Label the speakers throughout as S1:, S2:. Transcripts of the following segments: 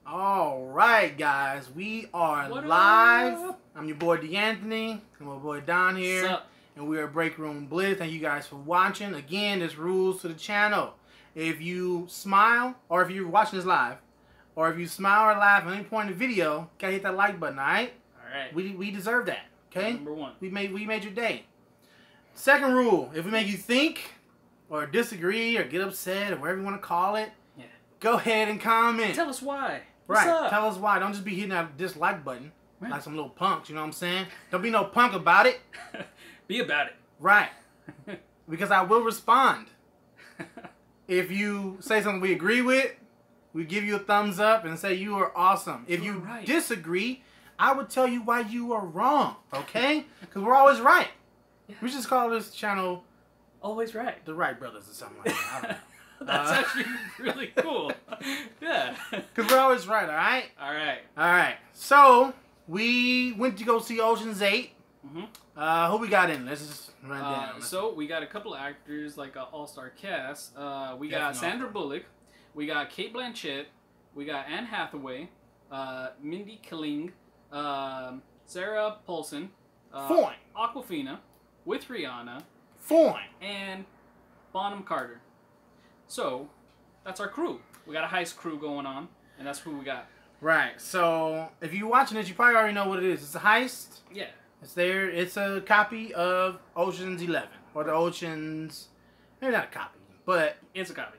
S1: All right, guys, we are
S2: What
S1: live.
S2: up?
S1: I'm your boy D'Anthony, and my boy Don here,
S2: What's up?
S1: and we are Break Room Blitz. Thank you guys for watching. Again, there's rules to the channel. If you smile, or if you're watching this live, or if you smile or laugh at any point in the video, gotta hit that like button. All right?
S2: All right.
S1: We deserve that. Okay?
S2: Number one.
S1: We made your day. Second rule: if we make you think, or disagree, or get upset, or whatever you want to call it,
S2: Yeah.
S1: go ahead and comment.
S2: Tell us why. What's
S1: Right.
S2: up?
S1: Tell us why. Don't just be hitting that dislike button
S2: Right.
S1: like some little punks, you know what I'm saying? Don't be no punk about it.
S2: Be about
S1: Right.
S2: it.
S1: Because I will respond. If you say something we agree with, we give you a thumbs up and say you are awesome. If you
S2: right.
S1: disagree, I would tell you why you are wrong, okay? Because we're always right.
S2: Yeah.
S1: We just call this channel
S2: Always right.
S1: The Wright Brothers or something like that. I don't know.
S2: That's actually really cool. Yeah.
S1: Because we're always right, all right?
S2: All right.
S1: All right. So, we went to go see Ocean's 8.
S2: Mm-hmm.
S1: Who we got in? Let's just run down.
S2: So we got a couple of actors, like an all-star cast. We got
S1: Definitely.
S2: Sandra Bullock. We got Kate Blanchett. We got Anne Hathaway. Mindy Kaling. Sarah Paulson.
S1: Fine.
S2: Aquafina. With Rihanna.
S1: Fine.
S2: And Bonham Carter. So, that's our crew. We got a heist crew going on, and that's who we got.
S1: Right. So, if you're watching this, you probably already know what it is. It's a heist.
S2: Yeah.
S1: It's there. It's a copy of Ocean's 11. Or the Ocean's... Maybe not a copy, but...
S2: It's a copy.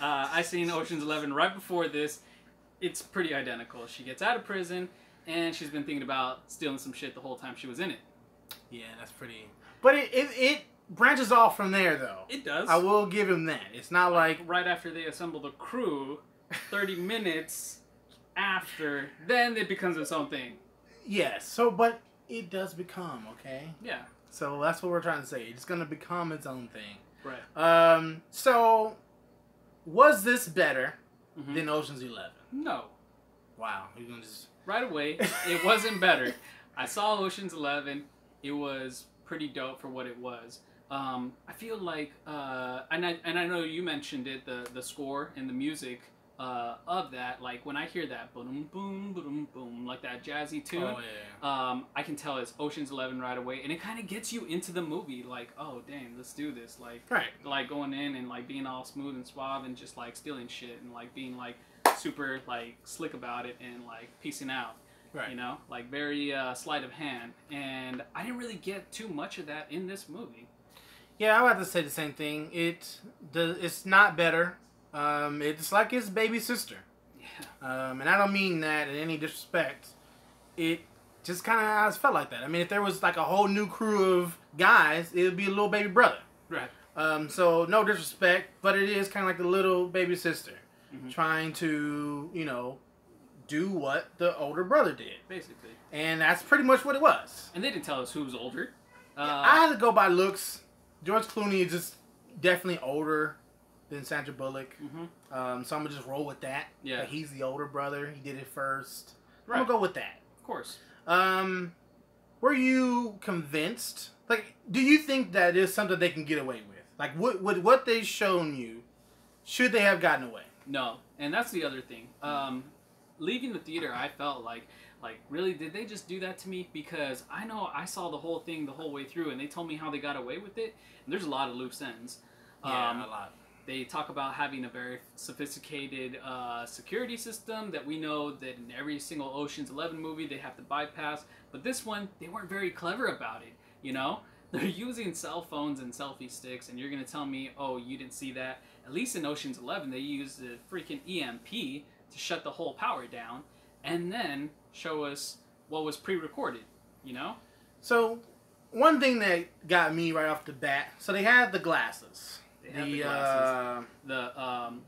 S2: I seen Ocean's 11 right before this. It's pretty identical. She gets out of prison, and she's been thinking about stealing some shit the whole time she was in it.
S1: Yeah, that's pretty... But it branches off from there, though.
S2: It does.
S1: I will give him that. It's not like...
S2: Right after they assemble the crew, 30 minutes after, then it becomes its own thing.
S1: Yes. So, but it does become, okay?
S2: Yeah.
S1: So, that's what we're trying to say. It's going to become its own thing.
S2: Right.
S1: So, was this better
S2: Mm-hmm.
S1: than Ocean's 11?
S2: No.
S1: Wow. You're going to just...
S2: Right away, it wasn't better. I saw Ocean's 11. It was pretty dope for what it was. I feel like, and I know you mentioned it, the score and the music of that. Like when I hear that boom boom boom boom, like that jazzy tune,
S1: Oh, yeah.
S2: I can tell it's Ocean's 11 right away, and it kind of gets you into the movie. Like, oh damn, let's do this. Like,
S1: Right.
S2: like going in and like being all smooth and suave and just like stealing shit and like being like super like slick about it and like piecing out.
S1: Right.
S2: You know, like very sleight of hand, and I didn't really get too much of that in this movie.
S1: Yeah, I would have to say the same thing. It's not better. It's like his baby sister.
S2: Yeah.
S1: And I don't mean that in any disrespect. It just kind of has felt like that. I mean, if there was like a whole new crew of guys, it would be a little baby brother.
S2: Right.
S1: So no disrespect, but it is kind of like the little baby sister
S2: Mm-hmm.
S1: trying to, you know, do what the older brother did.
S2: Basically.
S1: And that's pretty much what it was.
S2: And they didn't tell us who was older.
S1: I had to go by looks. George Clooney is just definitely older than Sandra Bullock.
S2: Mm-hmm.
S1: So I'm going to just roll with that.
S2: Yeah.
S1: That he's the older brother. He did it first.
S2: Right.
S1: I'm going to go with that.
S2: Of course.
S1: Were you convinced? Like, do you think that is something they can get away with? Like, what they've shown you, should they have gotten away?
S2: No. And that's the other thing. Leaving the theater, I felt like, really, did they just do that to me? Because I know I saw the whole thing the whole way through, and they told me how they got away with it. And there's a lot of loose ends.
S1: Yeah, a lot.
S2: They talk about having a very sophisticated security system that we know that in every single Ocean's 11 movie they have to bypass. But this one, they weren't very clever about it, you know? They're using cell phones and selfie sticks, and you're going to tell me, oh, you didn't see that? At least in Ocean's 11, they used the freaking EMP to shut the whole power down, and then show us what was pre-recorded, you know?
S1: So, one thing that got me right off the bat, so they had the glasses.
S2: They had the glasses.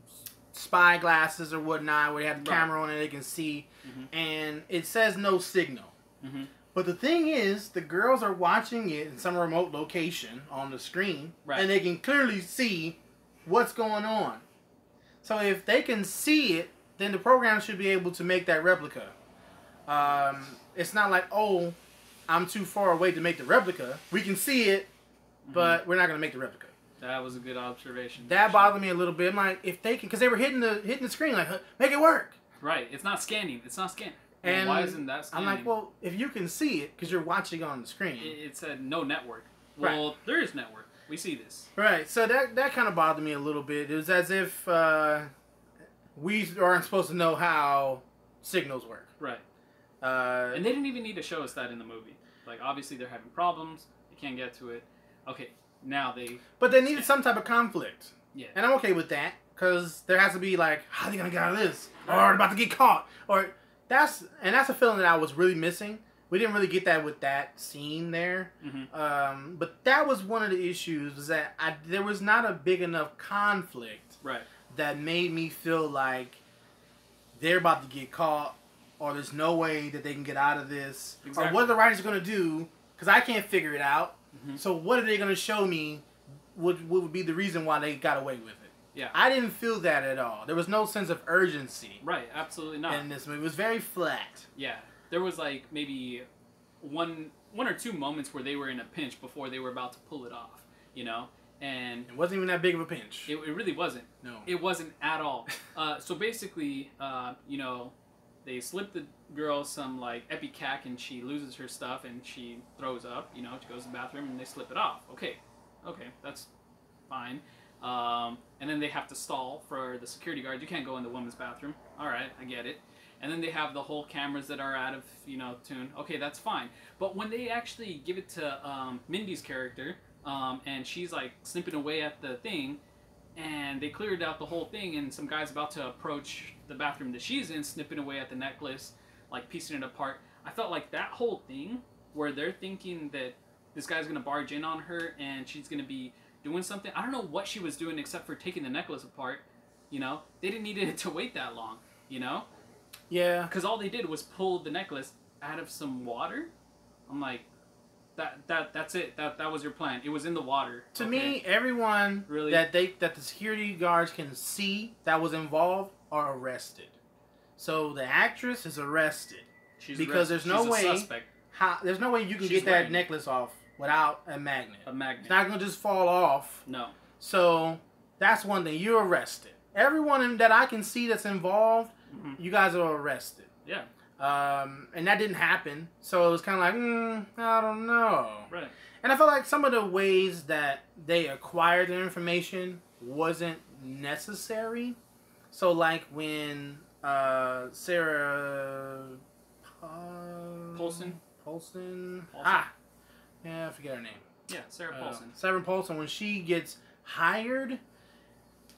S1: Spy glasses or whatnot, where they have the
S2: Right.
S1: camera on and they can see,
S2: Mm-hmm.
S1: and it says no signal.
S2: Mm-hmm.
S1: But the thing is, the girls are watching it in some remote location on the screen,
S2: Right.
S1: and they can clearly see what's going on. So if they can see it, then the program should be able to make that replica. It's not like, oh, I'm too far away to make the replica. We can see it, but we're not going to make the replica.
S2: That was a good observation.
S1: That bothered me a little bit. I'm like, if they can, because they were hitting the screen like, make it work.
S2: Right. It's not scanning. It's not scanning.
S1: And
S2: why isn't that scanning?
S1: I'm like, well, if you can see it because you're watching on the screen.
S2: It said no network. Well, there is network. We see this.
S1: Right. So that kind of bothered me a little bit. It was as if we aren't supposed to know how signals work.
S2: Right. And they didn't even need to show us that in the movie. Like, obviously, they're having problems. They can't get to it. Okay, now they...
S1: But they needed some type of conflict.
S2: Yeah.
S1: And I'm okay with that. Because there has to be, like, how are they going to get out of this? Or they're about to get caught. Or that's a feeling that I was really missing. We didn't really get that with that scene there.
S2: Mm-hmm.
S1: But that was one of the issues, was that there was not a big enough conflict that made me feel like they're about to get caught, or there's no way that they can get out of this. Exactly. Or what are the writers going to do? Because I can't figure it out. Mm-hmm. So what are they going to show me what would be the reason why they got away with it?
S2: Yeah.
S1: I didn't feel that at all. There was no sense of urgency.
S2: Right, absolutely not.
S1: In this movie. It was very flat.
S2: Yeah. There was like maybe one or two moments where they were in a pinch before they were about to pull it off, you know? And
S1: it wasn't even that big of a pinch.
S2: It really wasn't.
S1: No.
S2: It wasn't at all. So basically, you know, they slip the girl some like Epicac and she loses her stuff and she throws up, you know, she goes to the bathroom and they slip it off. Okay, that's fine. And then they have to stall for the security guard. You can't go in the woman's bathroom. All right, I get it. And then they have the whole cameras that are out of, you know, tune. Okay, that's fine. But when they actually give it to Mindy's character, and she's like snipping away at the thing, and they cleared out the whole thing, and some guy's about to approach the bathroom that she's in, snipping away at the necklace, like piecing it apart. I felt like that whole thing, where they're thinking that this guy's gonna barge in on her and she's gonna be doing something. I don't know what she was doing except for taking the necklace apart. You know, they didn't need it to wait that long. You know.
S1: Yeah.
S2: Because all they did was pull the necklace out of some water. I'm like, that's it. That was your plan. It was in the water.
S1: To me, everyone that the security guards can see that was involved are arrested. So the actress is arrested because there's no way there's no way you can get that necklace off without a magnet.
S2: A magnet. It's
S1: not gonna just fall off.
S2: No.
S1: So that's one thing. You're arrested. Everyone that I can see that's involved, you guys are arrested.
S2: Yeah.
S1: And that didn't happen. So it was kind of like, I don't know.
S2: Right.
S1: And I felt like some of the ways that they acquired the information wasn't necessary. So like when Sarah
S2: Paulson.
S1: Yeah, I forget her name.
S2: Yeah, Sarah Paulson.
S1: Sarah Paulson, when she gets hired,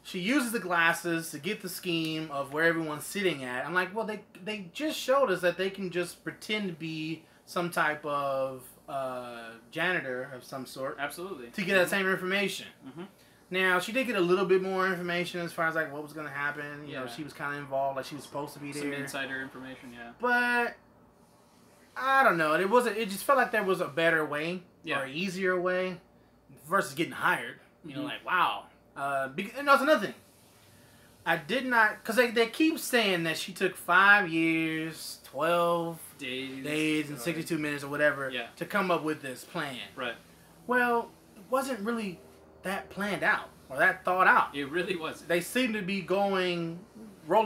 S1: she uses the glasses to get the scheme of where everyone's sitting at. I'm like, well, they just showed us that they can just pretend to be some type of janitor of some sort.
S2: Absolutely.
S1: To get that same information. Now, she did get a little bit more information as far as like what was going to happen. You know, she was kind of involved, like she was supposed to be there.
S2: Some insider information, yeah.
S1: But I don't know. It wasn't. It just felt like there was a better way or an easier way versus getting hired. You know, like wow. And that's another thing. I did not, because they keep saying that she took 5 years, 12 days and 62 minutes or whatever to come up with this plan.
S2: Right.
S1: Well, it wasn't really that planned out or that thought out.
S2: It really wasn't.
S1: They seemed to be rolling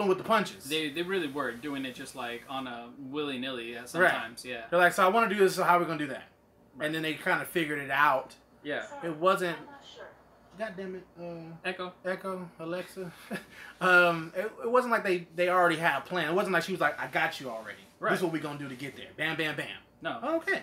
S1: with the punches.
S2: They really were doing it just like on a willy-nilly sometimes, yeah.
S1: They're like, so I want to do this, so how are we going to do that? Right. And then they kind of figured it out.
S2: Yeah.
S1: It wasn't... God damn it. Echo, Alexa. It wasn't like they already had a plan. It wasn't like she was like, I got you already. Right. This is what we're going to do to get there. Bam, bam, bam.
S2: No.
S1: Okay.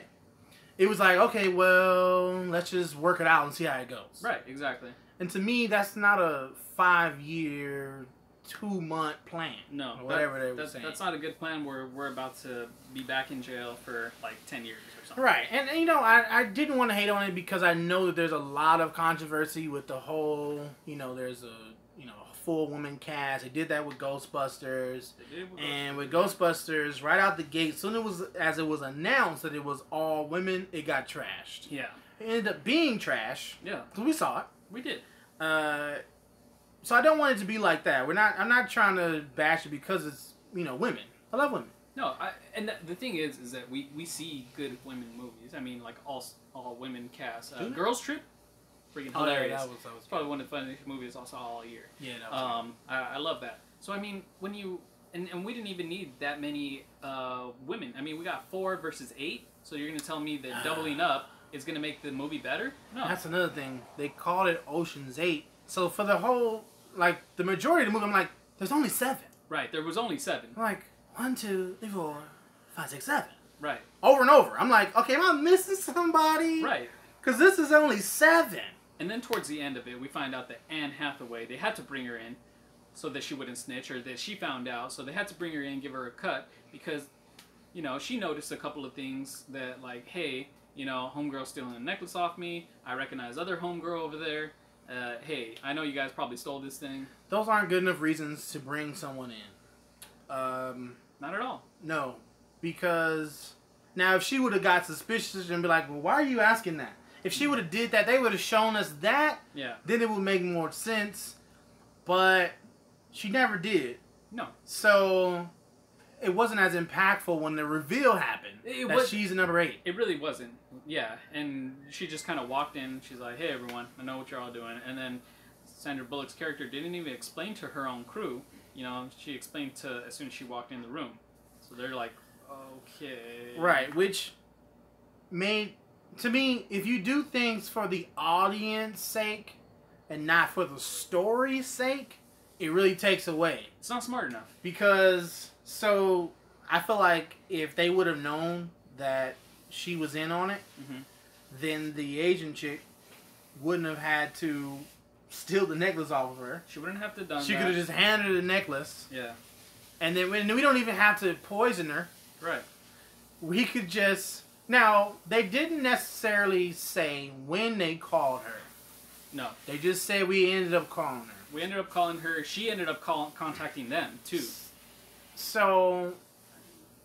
S1: It was like, okay, well, let's just work it out and see how it goes.
S2: Right, exactly.
S1: And to me, that's not a 5-year, 2-month plan.
S2: No.
S1: Whatever they were saying.
S2: That's not a good plan where we're about to be back in jail for like 10 years or something.
S1: Right. And you know, I didn't want to hate on it because I know that there's a lot of controversy with the whole, you know, there's a full woman cast. They did that with Ghostbusters. And with Ghostbusters, right out the gate, soon as it was announced that it was all women, it got trashed.
S2: Yeah.
S1: It ended up being trash.
S2: Yeah.
S1: Because we saw it.
S2: We did.
S1: So I don't want it to be like that. I'm not trying to bash it because it's, you know, women. I love women.
S2: No, and the thing is that we see good women movies. I mean, like all women cast. Girls Trip, freaking hilarious.
S1: That was
S2: probably one of the funniest movies I saw all year.
S1: Yeah, that was
S2: I love that. So I mean, when you And we didn't even need that many women. I mean, we got 4 versus 8. So you're gonna tell me that doubling up is gonna make the movie better? No.
S1: That's another thing. They called it Ocean's 8. So for the whole, like, the majority of the movie, I'm like, there's only 7.
S2: Right. There was only 7.
S1: I'm like, 1, 2, 3, 4, 5, 6, 7.
S2: Right.
S1: Over and over. I'm like, okay, am I missing somebody?
S2: Right.
S1: Because this is only 7.
S2: And then towards the end of it, we find out that Anne Hathaway, they had to bring her in so that she wouldn't snitch, or that she found out, so they had to bring her in, give her a cut, because, you know, she noticed a couple of things that, like, hey, you know, homegirl's stealing a necklace off me, I recognize other homegirl over there, hey, I know you guys probably stole this thing.
S1: Those aren't good enough reasons to bring someone in.
S2: Not at all.
S1: No. Because, now if she would have got suspicious and be like, well, why are you asking that? If she would have did that, they would have shown us that.
S2: Yeah.
S1: Then it would make more sense. But she never did.
S2: No.
S1: So it wasn't as impactful when the reveal happened that she's number 8.
S2: It really wasn't. Yeah. And she just kind of walked in. She's like, hey, everyone, I know what you're all doing. And then Sandra Bullock's character didn't even explain to her own crew. You know, she explained to as soon as she walked in the room. So they're like, okay.
S1: Right, which made, to me, if you do things for the audience sake and not for the story's sake, it really takes away.
S2: It's not smart enough.
S1: Because, so, I feel like if they would have known that she was in on it, then the Asian chick wouldn't have had to steal the necklace off of her.
S2: She wouldn't have to done
S1: She
S2: that.
S1: could have just handed her the necklace.
S2: Yeah.
S1: And then we don't even have to poison her.
S2: Right.
S1: We could just... Now, they didn't necessarily say when they called her.
S2: No.
S1: They just said we ended up calling her.
S2: We ended up calling her. She ended up contacting them, too.
S1: So,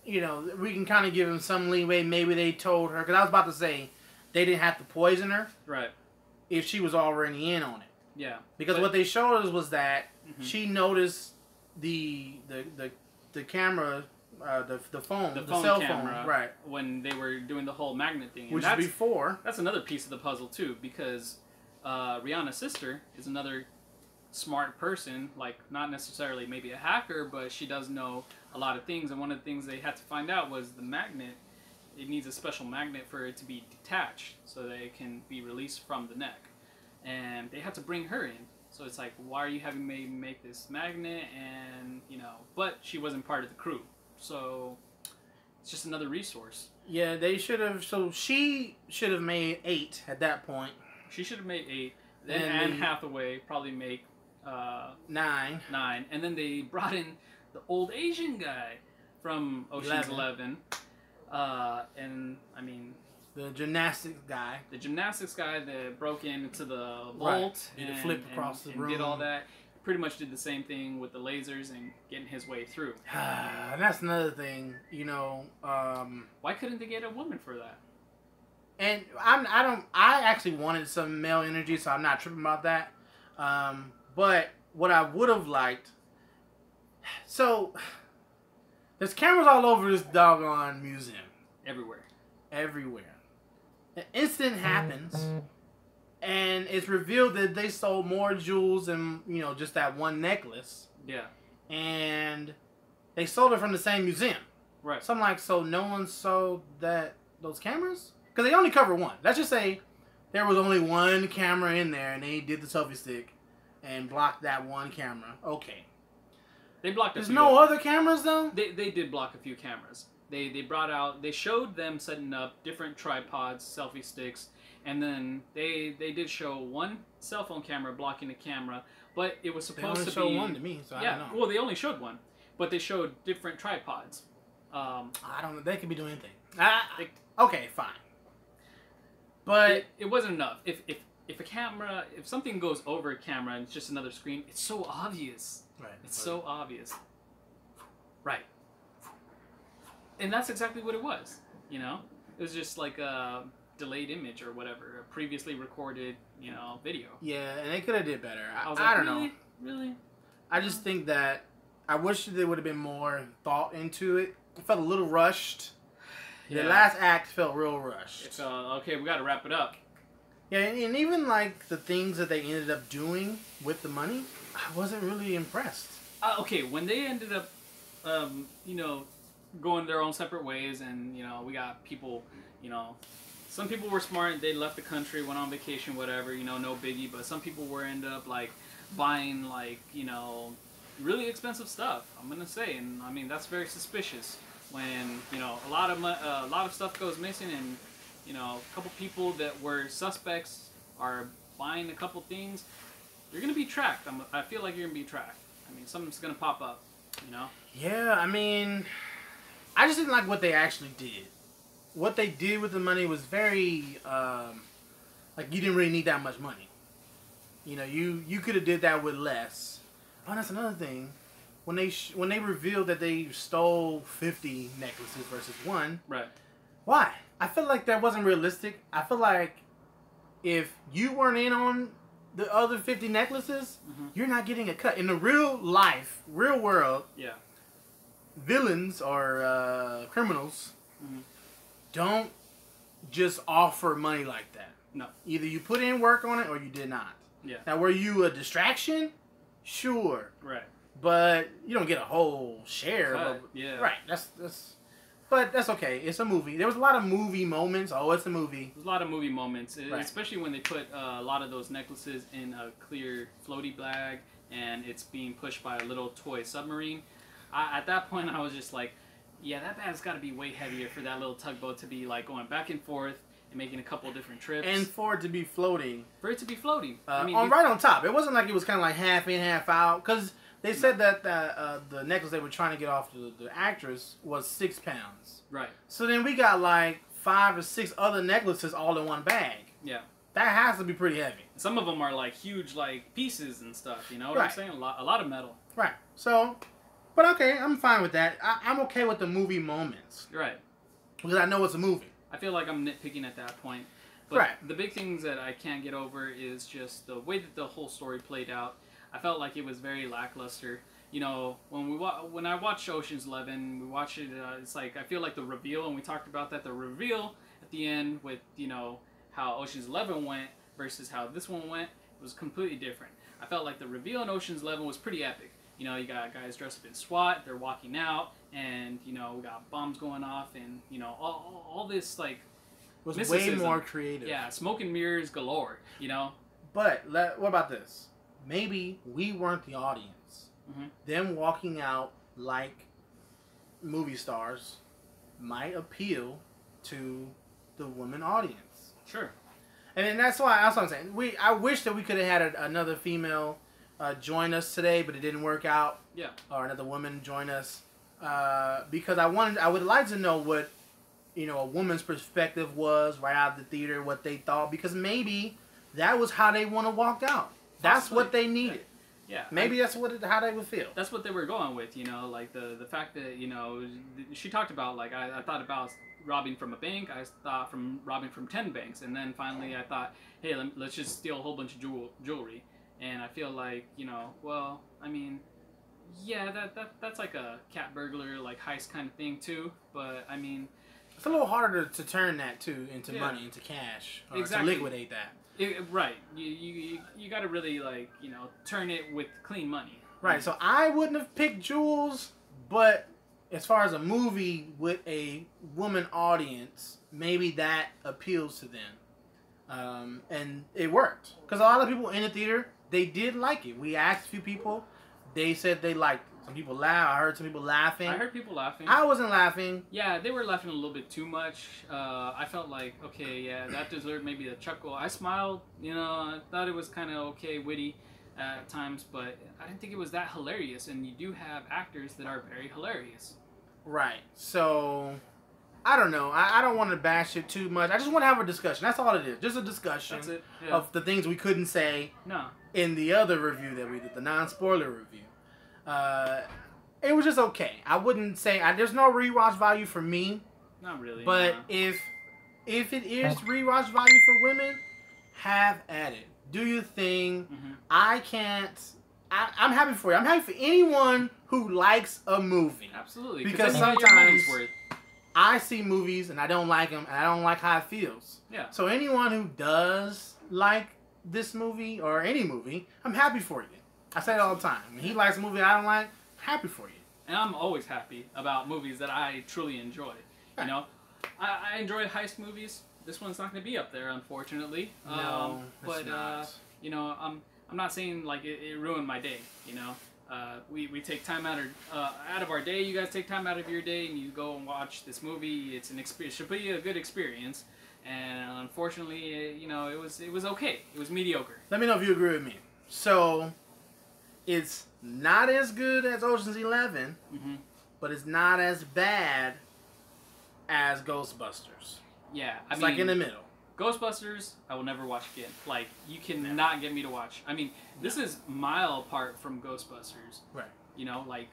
S1: you know, we can kind of give them some leeway. Maybe they told her... Because I was about to say, they didn't have to poison her.
S2: Right.
S1: If she was already in on it.
S2: Yeah.
S1: Because what they showed us was that she noticed the camera... the phone, the cell
S2: camera,
S1: phone, right?
S2: When they were doing the whole magnet thing,
S1: Which is before.
S2: That's another piece of the puzzle too, because Rihanna's sister is another smart person, like not necessarily maybe a hacker, but she does know a lot of things. And one of the things they had to find out was the magnet. It needs a special magnet for it to be detached, so that it can be released from the neck. And they had to bring her in. So it's like, why are you having me make this magnet? And you know, but she wasn't part of the crew. So it's just another resource.
S1: Yeah, they should have. So she should have made 8 at that point.
S2: She should have made 8. Then Anne Hathaway probably make
S1: 9.
S2: And then they brought in the old Asian guy from Ocean's 11. And I mean,
S1: the gymnastics guy.
S2: The gymnastics guy that broke into the vault
S1: Did a flip across the room.
S2: Did all that. Pretty much did the same thing with the lasers and getting his way through.
S1: And that's another thing, you know.
S2: Why couldn't they get a woman for that?
S1: And I actually wanted some male energy, so I'm not tripping about that. But what I would have liked, so there's cameras all over this doggone museum. Everywhere. An incident happens. And it's revealed that they sold more jewels than, you know, just that one necklace.
S2: Yeah.
S1: And they sold it from the same museum.
S2: Right.
S1: So I'm like, so no one sold those cameras? Because they only cover one. Let's just say there was only one camera in there and they did the selfie stick and blocked that one camera. Okay.
S2: They blocked
S1: There's no other cameras though?
S2: They did block a few cameras. They showed them setting up different tripods, selfie sticks. And then they did show one cell phone camera blocking the camera, but it was supposed to be...
S1: They only showed one to me, so I don't know.
S2: Well, they only showed one, but they showed different tripods.
S1: I don't know. They could be doing anything. Okay, fine. But...
S2: It wasn't enough. If something goes over a camera and it's just another screen, it's so obvious.
S1: Right.
S2: It's so obvious. Right. And that's exactly what it was, you know? It was just like a delayed image or whatever, a previously recorded, you know, video.
S1: Yeah, and they could have did better.
S2: I
S1: don't know.
S2: Really?
S1: I just think that I wish there would have been more thought into it. It felt a little rushed. Yeah. The last act felt real rushed.
S2: So, okay, we got to wrap it up.
S1: Yeah, and even like the things that they ended up doing with the money, I wasn't really impressed.
S2: Okay, when they ended up you know, going their own separate ways, and you know, we got people, you know, some people were smart. They left the country, went on vacation, whatever. You know, no biggie. But some people were end up like buying like really expensive stuff. I'm gonna say, and I mean that's very suspicious when a lot of stuff goes missing, and a couple people that were suspects are buying a couple things. You're gonna be tracked. I feel like you're gonna be tracked. I mean, something's gonna pop up.
S1: Yeah, I mean, I just didn't like what they actually did. What they did with the money was very, like, you didn't really need that much money. You could have did that with less. Oh, that's another thing. When they revealed that they stole 50 necklaces versus one.
S2: Right.
S1: Why? I feel like that wasn't realistic. I feel like if you weren't in on the other 50 necklaces, you're not getting a cut. In the real world,
S2: yeah,
S1: villains or criminals don't just offer money like that.
S2: No.
S1: Either you put in work on it or you did not.
S2: Yeah.
S1: Now, were you a distraction? Sure.
S2: Right.
S1: But you don't get a whole share.
S2: Cut. Yeah.
S1: Right. But that's okay. It's a movie. There was a lot of movie moments. Oh, it's a movie.
S2: There's a lot of movie moments,
S1: right.
S2: Especially when they put a lot of those necklaces in a clear floaty bag and it's being pushed by a little toy submarine. At that point, I was just like, yeah, that bag's got to be way heavier for that little tugboat to be like going back and forth and making a couple different trips.
S1: And for it to be floating.
S2: For it to be floating.
S1: Right on top. It wasn't like it was kind of like half in, half out. Because they said that the necklace they were trying to get off the actress was 6 pounds.
S2: Right.
S1: So then we got like 5 or 6 other necklaces all in one bag.
S2: Yeah.
S1: That has to be pretty heavy.
S2: Some of them are like huge like pieces and stuff. You know what
S1: right.
S2: I'm saying? A lot of metal.
S1: Right. So, but okay, I'm fine with that. I'm okay with the movie moments.
S2: Right.
S1: Because I know it's a movie.
S2: I feel like I'm nitpicking at that point. But
S1: right.
S2: the big things that I can't get over is just the way that the whole story played out. I felt like it was very lackluster. When I watched Ocean's 11, we watched it. It's like I feel like the reveal, and we talked about that. The reveal at the end with how Ocean's 11 went versus how this one went was completely different. I felt like the reveal in Ocean's 11 was pretty epic. You got guys dressed up in SWAT. They're walking out, and we got bombs going off, and all this like
S1: was way more creative.
S2: Yeah, smoke and mirrors galore.
S1: But what about this? Maybe we weren't the audience. Them walking out like movie stars might appeal to the women audience.
S2: Sure.
S1: And then that's what I'm saying. I wish that we could have had another female join us today, but it didn't work out.
S2: Yeah.
S1: Or another woman join us because I would like to know what a woman's perspective was right out of the theater, what they thought, because maybe that was how they want to walk out. That's what they needed.
S2: Yeah.
S1: Maybe that's how they would feel.
S2: That's what they were going with, like the fact that, she talked about, like, I thought about robbing from a bank, I thought from robbing from 10 banks, and then finally I thought, hey, let's just steal a whole bunch of jewelry. And I feel like, well, I mean, yeah, that's like a cat burglar, like, heist kind of thing, too, but, I mean...
S1: It's a little harder to turn that, too, into money, into cash, or
S2: exactly.
S1: to liquidate that.
S2: Right. You got to really, like, turn it with clean money.
S1: Right. So I wouldn't have picked Jules, but as far as a movie with a woman audience, maybe that appeals to them. And it worked. Because a lot of people in the theater, they did like it. We asked a few people. They said they liked it. Some people laughed. I heard some people laughing.
S2: I heard people laughing.
S1: I wasn't laughing.
S2: Yeah, they were laughing a little bit too much. I felt like, okay, yeah, that deserved maybe a chuckle. I smiled, I thought it was kind of okay, witty at times, but I didn't think it was that hilarious. And you do have actors that are very hilarious.
S1: Right. So, I don't know. I don't want to bash it too much. I just want to have a discussion. That's all it is. Just a discussion.
S2: That's it. Yeah.
S1: Of the things we couldn't say in the other review that we did, the non-spoiler review. It was just okay. I wouldn't say there's no rewatch value for me.
S2: Not really.
S1: But
S2: no.
S1: if it is rewatch value for women, have at it. Do your thing. I can't. I'm happy for you. I'm happy for anyone who likes a movie.
S2: Absolutely.
S1: Because sometimes I see movies and I don't like them and I don't like how it feels.
S2: Yeah.
S1: So anyone who does like this movie or any movie, I'm happy for you. I say it all the time. When he likes a movie I don't like, I'm happy for you.
S2: and I'm always happy about movies that I truly enjoy. You know, I enjoy heist movies. This one's not going to be up there, unfortunately.
S1: No, it's
S2: but
S1: not.
S2: you know, I'm not saying like it ruined my day. You know, we take time out of our day. You guys take time out of your day, and you go and watch this movie. It's an experience. Should be a good experience. And unfortunately, you know, it was okay. It was mediocre.
S1: Let me know if you agree with me. So, it's not as good as Ocean's 11,
S2: Mm-hmm.
S1: but it's not as bad as Ghostbusters.
S2: Yeah,
S1: It's like in the middle.
S2: Ghostbusters, I will never watch again. Like, you cannot get me to watch. I mean, this is mile apart from Ghostbusters.
S1: Right.
S2: You know, like,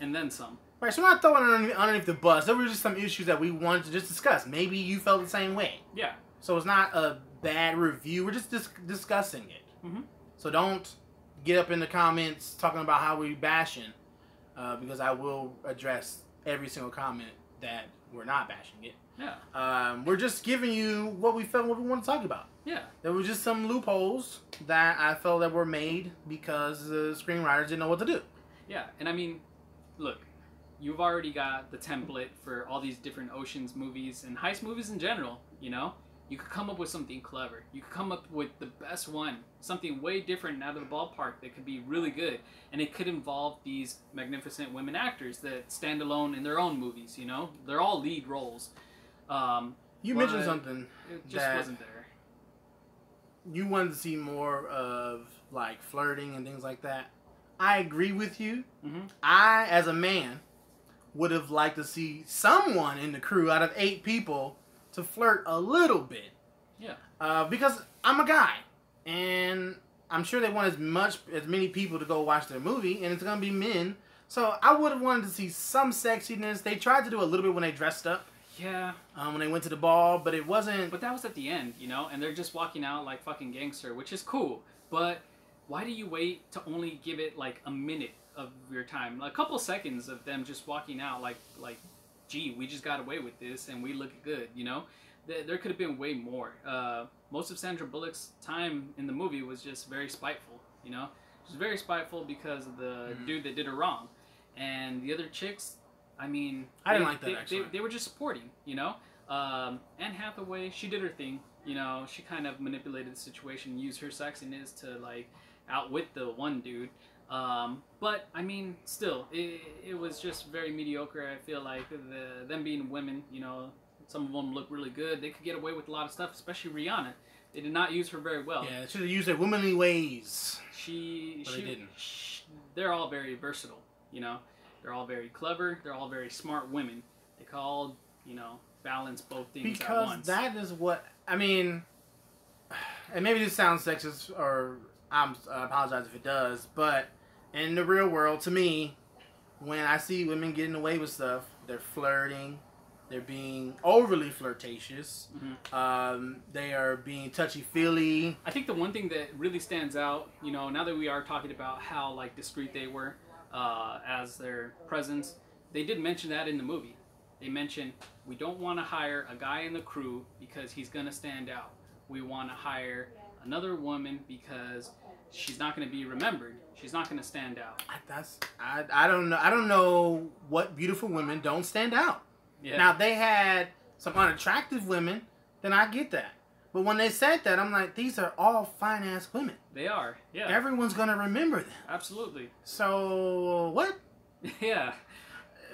S2: and then some.
S1: Right, so we're not throwing it underneath the bus. There were just some issues that we wanted to just discuss. Maybe you felt the same way.
S2: Yeah.
S1: So it's not a bad review. We're just discussing it.
S2: Mm-hmm.
S1: So don't get up in the comments talking about how we bashing, because I will address every single comment that we're not bashing it.
S2: Yeah.
S1: We're just giving you what we felt, what we want to talk about.
S2: Yeah.
S1: There were just some loopholes that I felt that were made because the screenwriters didn't know what to do.
S2: Yeah, and I mean, look, you've already got the template for all these different Oceans movies and heist movies in general, you know? You could come up with something clever. You could come up with the best one, something way different and out of the ballpark that could be really good. And it could involve these magnificent women actors that stand alone in their own movies, you know? They're all lead roles.
S1: You mentioned something
S2: It just
S1: that
S2: wasn't there.
S1: you wanted to see more of, like, flirting and things like that. I agree with you.
S2: Mm-hmm.
S1: I, as a man, would have liked to see someone in the crew out of 8 people to flirt a little bit.
S2: Yeah.
S1: Because I'm a guy, and I'm sure they want as many people to go watch their movie, and it's gonna be men. So I would have wanted to see some sexiness. They tried to do a little bit when they dressed up.
S2: Yeah.
S1: When they went to the ball, but it wasn't.
S2: But that was at the end, you know, and they're just walking out like fucking gangster, which is cool. But why do you wait to only give it like a minute of your time? A couple seconds of them just walking out like, gee, we just got away with this and we look good, you know? There could have been way more. Most of Sandra Bullock's time in the movie was just very spiteful, you know? She was very spiteful because of the dude that did her wrong. And the other chicks, I mean...
S1: I didn't like that, actually.
S2: They were just supporting, you know? Anne Hathaway, she did her thing. You know, she kind of manipulated the situation, used her sexiness to, like, outwit the one dude. But, I mean, still, it was just very mediocre. I feel like them being women, you know, some of them look really good. They could get away with a lot of stuff, especially Rihanna. They did not use her very well.
S1: Yeah, they should have used their womanly ways.
S2: They
S1: didn't.
S2: They're all very versatile, you know. They're all very clever. They're all very smart women. They could all, you know, balance both things at once.
S1: Because that is what, I mean, and maybe this sounds sexist, or I apologize if it does, but in the real world, to me, when I see women getting away with stuff, they're flirting, they're being overly flirtatious, they are being touchy-feely.
S2: I think the one thing that really stands out, you know, now that we are talking about how, like, discreet they were as their presence, they did mention that in the movie. They mentioned, we don't want to hire a guy in the crew because he's going to stand out. We want to hire another woman because she's not going to be remembered. She's not going to stand out.
S1: I don't know. I don't know what beautiful women don't stand out.
S2: Yeah.
S1: Now, if they had some unattractive women, then I get that. But when they said that, I'm like, these are all fine-ass women.
S2: They are, yeah.
S1: Everyone's going to remember them.
S2: Absolutely.
S1: So, what?
S2: Yeah.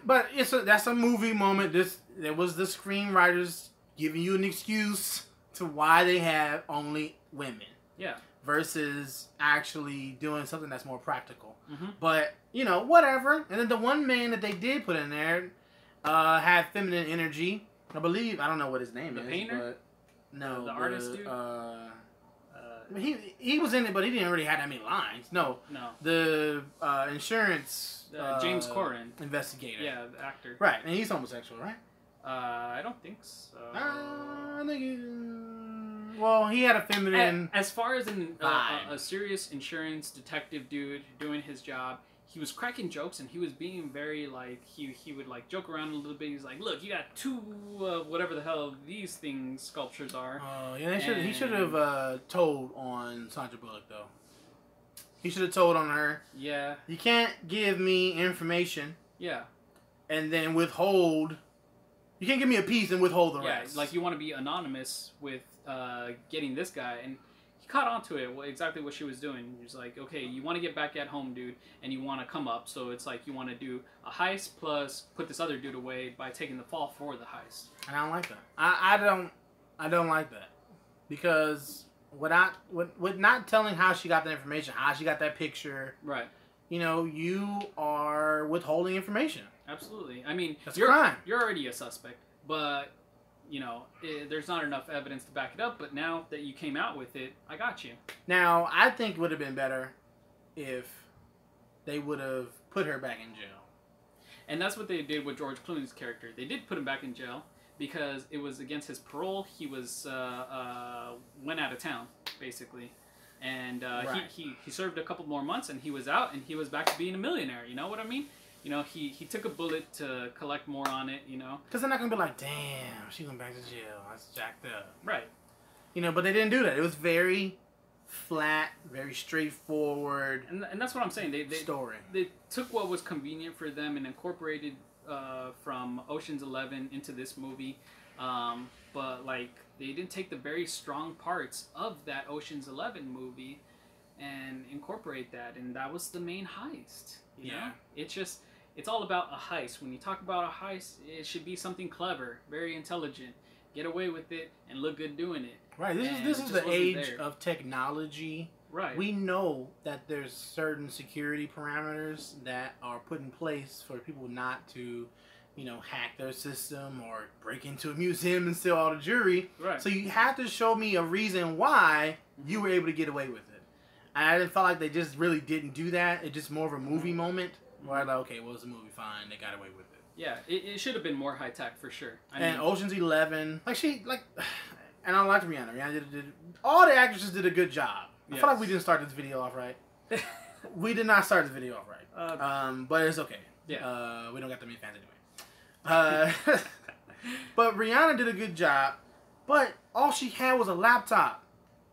S1: But that's a movie moment. There was the screenwriters giving you an excuse to why they have only women.
S2: Yeah.
S1: Versus actually doing something that's more practical.
S2: Mm-hmm.
S1: But, you know, whatever. And then the one man that they did put in there had feminine energy. I believe, I don't know what his name is.
S2: The painter?
S1: But no.
S2: The artist dude?
S1: He was in it, but he didn't really have that many lines. No. The insurance...
S2: James Corden.
S1: Investigator.
S2: Yeah, the actor.
S1: Right, and he's homosexual, right?
S2: I don't think so.
S1: I think well, he had a feminine...
S2: As far as a serious insurance detective dude doing his job, he was cracking jokes and he was being very, like, he would, like, joke around a little bit. He's like, look, you got 2 whatever the hell these things, sculptures are.
S1: Oh, yeah, he should have told on Sandra Bullock, though. He should have told on her.
S2: Yeah.
S1: You can't give me information
S2: Yeah.
S1: and then withhold. You can't give me a piece and withhold the
S2: Yeah,
S1: rest.
S2: like you want to be anonymous with getting this guy, and he caught on to it. Exactly what she was doing. He was like, okay, you want to get back at home, dude, and you want to come up. So it's like you want to do a heist plus put this other dude away by taking the fall for the heist.
S1: And I don't like that. I don't like that because with not telling how she got that information, how she got that picture,
S2: Right.
S1: you know, you are withholding information.
S2: Absolutely. I mean,
S1: That's a crime.
S2: You're already a suspect, but you know, there's not enough evidence to back it up. But now that you came out with it, I got you.
S1: Now, I think it would have been better if they would have put her back in jail.
S2: And that's what they did with George Clooney's character. They did put him back in jail because it was against his parole. He was went out of town basically, and
S1: Right.
S2: he served a couple more months, and he was out, and he was back to being a millionaire. You know what I mean? You know, he took a bullet to collect more on it. You know,
S1: Because they're not going to be like, damn, she went back to jail. That's jacked up.
S2: right?
S1: You know, but they didn't do that. It was very flat, very straightforward
S2: And that's what I'm saying. They
S1: story.
S2: they took what was convenient for them and incorporated from Ocean's 11 into this movie, but like they didn't take the very strong parts of that Ocean's 11 movie and incorporate that, and that was the main heist. You know? It's all about a heist. When you talk about a heist, it should be something clever, very intelligent, get away with it, and look good doing it.
S1: Right. This
S2: And
S1: is
S2: it just
S1: the
S2: wasn't
S1: age
S2: there.
S1: of technology.
S2: Right.
S1: We know that there's certain security parameters that are put in place for people not to, you know, hack their system or break into a museum and steal all the jewelry.
S2: Right.
S1: So you have to show me a reason why you were able to get away with it. And I didn't feel like they just really didn't do that. It's just more of a movie moment where I'm like, okay, well, it's a movie, fine. They got away with it.
S2: Yeah, it should have been more high tech for sure.
S1: And Ocean's 11, and I liked Rihanna. Rihanna did all the actresses did a good job. I feel like we didn't start this video off right. We did not start this video off right. But it's okay.
S2: Yeah.
S1: We don't got that many fans anyway. But Rihanna did a good job. But all she had was a laptop.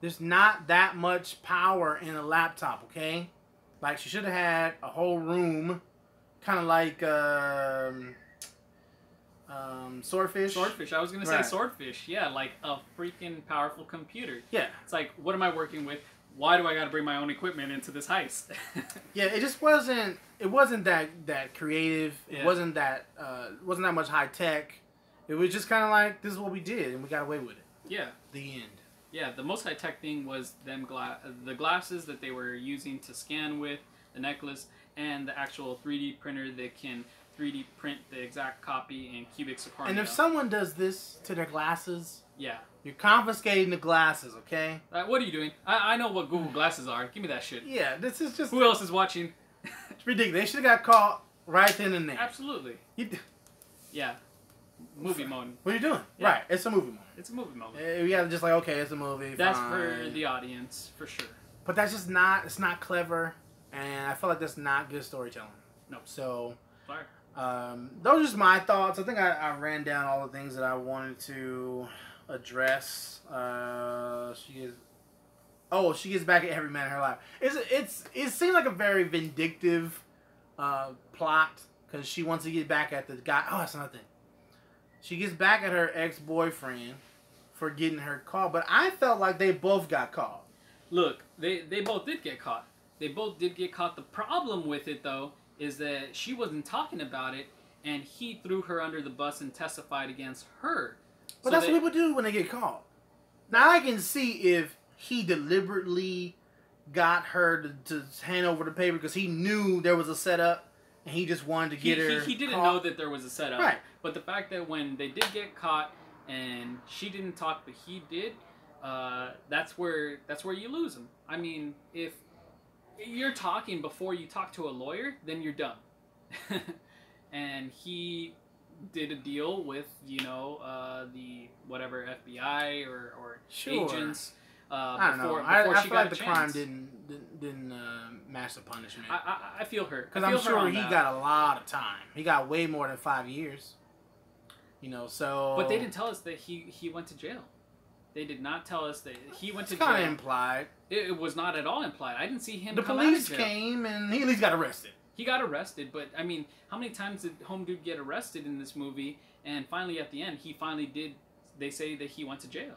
S1: There's not that much power in a laptop, okay? Like, she should have had a whole room, kind of like Swordfish.
S2: Swordfish. I was gonna say Swordfish. Yeah, like a freaking powerful computer.
S1: Yeah.
S2: It's like, what am I working with? Why do I got to bring my own equipment into this heist?
S1: Yeah, it just wasn't. It wasn't that creative.
S2: Yeah.
S1: It wasn't that much high tech. It was just kind of like, this is what we did, and we got away with it.
S2: Yeah.
S1: The end.
S2: Yeah, the most high tech thing was the glasses that they were using to scan with, the necklace, and the actual 3D printer that can 3D print the exact copy in cubic zirconia.
S1: And if someone does this to their glasses,
S2: yeah,
S1: you're confiscating the glasses, okay?
S2: what are you doing? I know what Google Glasses are. Give me that shit.
S1: Yeah, this is just...
S2: Who else is watching?
S1: It's ridiculous. They should have got caught right then and there.
S2: Absolutely. Yeah. Movie moment.
S1: What are you doing?
S2: Yeah.
S1: Right, it's a movie moment.
S2: It's a movie moment.
S1: We gotta just like, okay, it's a movie.
S2: That's
S1: fine.
S2: for the audience, for sure.
S1: But that's just not, it's not clever, and I feel like that's not good storytelling.
S2: No.
S1: So,
S2: Sorry.
S1: those are just my thoughts. I think I ran down all the things that I wanted to address. She gets back at every man in her life. It seems like a very vindictive plot, because she wants to get back at the guy. Oh, that's another thing. She gets back at her ex-boyfriend for getting her caught, but I felt like they both got caught.
S2: Look, they both did get caught. They both did get caught. The problem with it, though, is that she wasn't talking about it, and he threw her under the bus and testified against her.
S1: But that's what people do when they get caught. Now, I can see if he deliberately got her to hand over the paper because he knew there was a setup, and he just wanted to get her
S2: He didn't
S1: caught.
S2: know that there was a setup.
S1: Right.
S2: But the fact that when they did get caught and she didn't talk, but he did, that's where you lose him. I mean, if you're talking before you talk to a lawyer, then you're done. And he did a deal with, the whatever FBI or
S1: Sure.
S2: agents.
S1: I don't know.
S2: Before
S1: I
S2: she
S1: feel
S2: got
S1: like
S2: a
S1: the crime
S2: chance.
S1: didn't match the punishment.
S2: I feel her.
S1: Because I'm sure he got a lot of time. He got way more than 5 years. So...
S2: But they didn't tell us that he went to jail. They did not tell us that he went to
S1: It's kind
S2: jail.
S1: of implied.
S2: It was not at all implied. I didn't see him
S1: The
S2: come
S1: police
S2: out of jail.
S1: came and he at least got arrested.
S2: He got arrested, but I mean, how many times did Home Dude get arrested in this movie? And finally, at the end, he finally did. They say that he went to jail.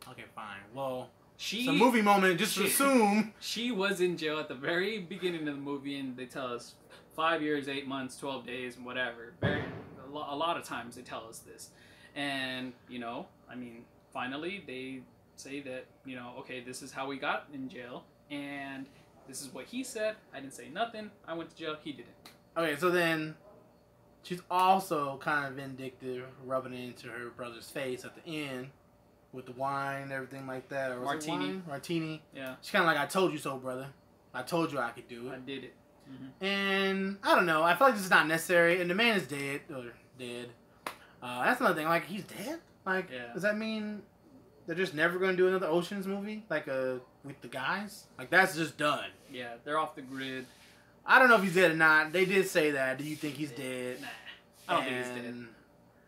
S1: Okay, fine. Well,
S2: She,
S1: it's a movie moment. Just assume.
S2: She was in jail at the very beginning of the movie, and they tell us 5 years, 8 months, 12 days, and whatever. A lot of times they tell us this. And, you know, I mean, finally they say that, you know, okay, this is how we got in jail, and this is what he said. I didn't say nothing. I went to jail. He didn't.
S1: Okay, so then she's also kind of vindictive, rubbing it into her brother's face at the end with the wine and everything like that. Or was it
S2: Martini.
S1: wine? Martini.
S2: Yeah.
S1: She's kind of like, I told you so, brother. I told you I could do
S2: I
S1: it.
S2: did it. Mm-hmm.
S1: And I don't know. I feel like this is not necessary. And the man is dead. Or dead. That's another thing. Like, he's dead? Like,
S2: Yeah.
S1: does that mean they're just never going to do another Oceans movie? Like, with the guys? Like, that's just done.
S2: Yeah, they're off the grid.
S1: I don't know if he's dead or not. They did say that. Do you think he's dead?
S2: Nah. I don't think he's dead.
S1: And-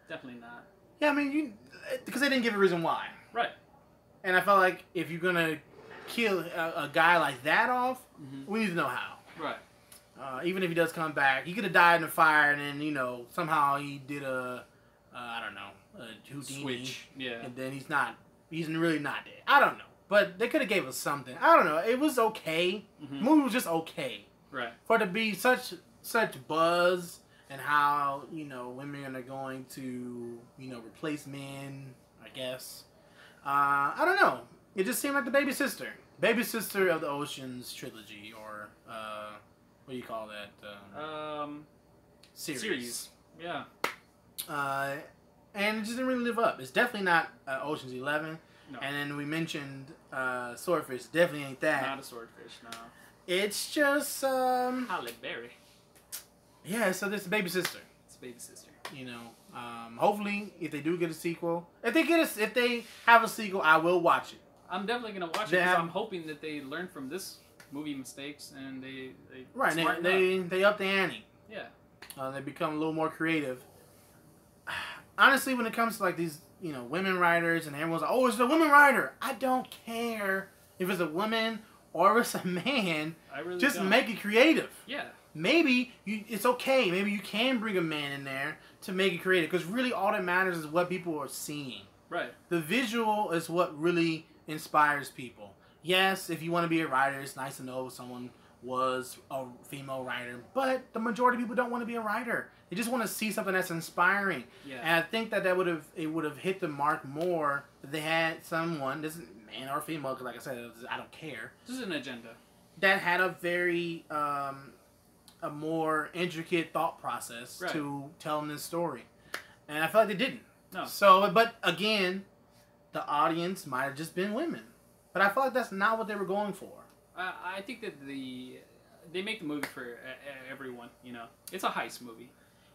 S2: Definitely not.
S1: Yeah, I mean, because they didn't give a reason why.
S2: Right.
S1: And I felt like if you're going to kill a guy like that off,
S2: Mm-hmm.
S1: we need to know how.
S2: Right.
S1: Even if he does come back, he could have died in the fire and then, you know, somehow he did I don't know, a Houdini.
S2: Switch. Yeah.
S1: And then he's really not dead. I don't know. But they could have gave us something. I don't know. It was okay.
S2: Mm-hmm.
S1: The movie was just okay.
S2: Right.
S1: For it to be such buzz and how, you know, women are going to, you know, replace men, I guess. I don't know. It just seemed like the baby sister. Baby sister of the Oceans trilogy, or, what do you call that? Series.
S2: Yeah.
S1: And it just didn't really live up. It's definitely not Ocean's 11.
S2: No.
S1: And then we mentioned Swordfish. Definitely ain't that.
S2: Not a swordfish. No.
S1: It's just,
S2: Halle Berry.
S1: yeah, so this baby sister.
S2: It's baby sister.
S1: You know, hopefully, if they do get a sequel, if they have a sequel, I will watch it.
S2: I'm definitely gonna watch it because I'm hoping that they learn from this movie mistakes and they
S1: Right,
S2: smarten
S1: they up the ante.
S2: up. Yeah.
S1: They become a little more creative. Honestly, when it comes to like these, you know, women writers and everyone's like, oh, it's a woman writer. I don't care if it's a woman or if it's a man.
S2: I really
S1: Just
S2: don't.
S1: make it creative.
S2: Yeah.
S1: Maybe it's okay. Maybe you can bring a man in there to make it creative because really all that matters is what people are seeing.
S2: Right.
S1: The visual is what really inspires people. Yes, if you want to be a writer, it's nice to know someone was a female writer, but the majority of people don't want to be a writer. They just want to see something that's inspiring.
S2: Yeah.
S1: And I think that would have hit the mark more if they had someone, this is man or female, because like I said, I don't care,
S2: This is an agenda.
S1: that had a very a more intricate thought process
S2: Right.
S1: to telling this story. And I feel like they didn't.
S2: No.
S1: So, but again, the audience might have just been women. But I feel like that's not what they were going for.
S2: I think that they make the movie for everyone. You know, it's a heist movie,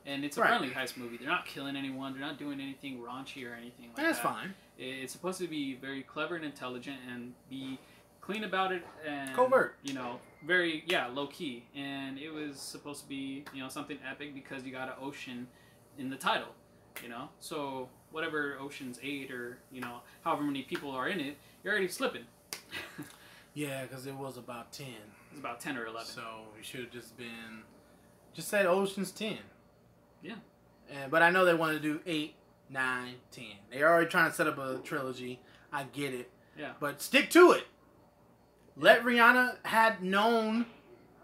S2: and it's a
S1: Right.
S2: friendly heist movie. They're not killing anyone. They're not doing anything raunchy or anything like
S1: That's
S2: that.
S1: fine.
S2: It's supposed to be very clever and intelligent and be clean about it and
S1: Covert.
S2: You know, very low key. And it was supposed to be, you know, something epic because you got an ocean in the title. You know, so whatever Ocean's 8 or, you know, however many people are in it, you're already slipping.
S1: Yeah, because it was about 10.
S2: It's about 10 or 11.
S1: So we should have just said Ocean's 10.
S2: Yeah.
S1: But I know they want to do 8, 9, 10. They're already trying to set up a trilogy. I get it.
S2: Yeah.
S1: But stick to it. Let Rihanna had known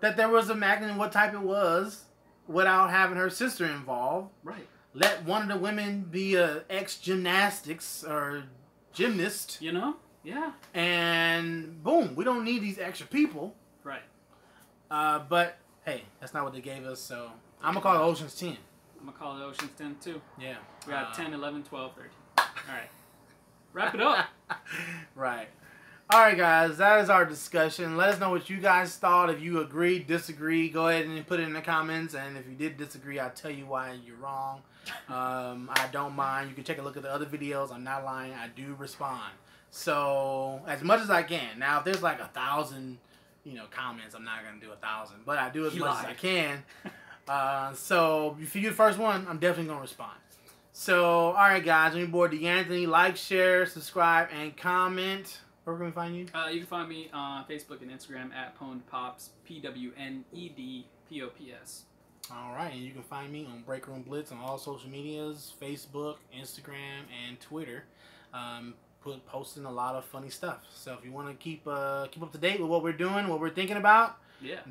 S1: that there was a magnet and what type it was without having her sister involved.
S2: Right.
S1: Let one of the women be a ex-gymnastics or gymnast.
S2: You know? Yeah.
S1: And boom, we don't need these extra people.
S2: Right.
S1: But hey, that's not what they gave us, so I'm gonna call it Ocean's 10.
S2: I'm going to call it Ocean's 10 too.
S1: Yeah.
S2: We got 10, 11, 12, 13. All right. Wrap it up.
S1: Right. Alright guys, that is our discussion. Let us know what you guys thought. If you agree, disagree, go ahead and put it in the comments. And if you did disagree, I'll tell you why you're wrong. I don't mind. You can take a look at the other videos. I'm not lying. I do respond. So, as much as I can. Now, if there's like 1,000, you know, comments, I'm not going to do 1,000. But I do as much as I can. So, if you're the first one, I'm definitely going to respond. So, all right, guys. I'm your boy D'Anthony. Like, share, subscribe, and comment. Where can we find you?
S2: You can find me on Facebook and Instagram at PwnedPops, PWNEDPOPS.
S1: All right, and you can find me on Break Room Blitz on all social medias, Facebook, Instagram, and Twitter. Posting a lot of funny stuff. So if you want to keep up to date with what we're doing, what we're thinking about,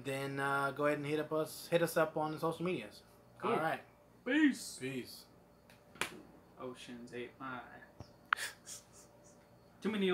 S1: then go ahead and hit us up on the social medias. Cool. All right.
S2: Peace.
S1: Peace.
S2: Oceans 8 Mile. Too many.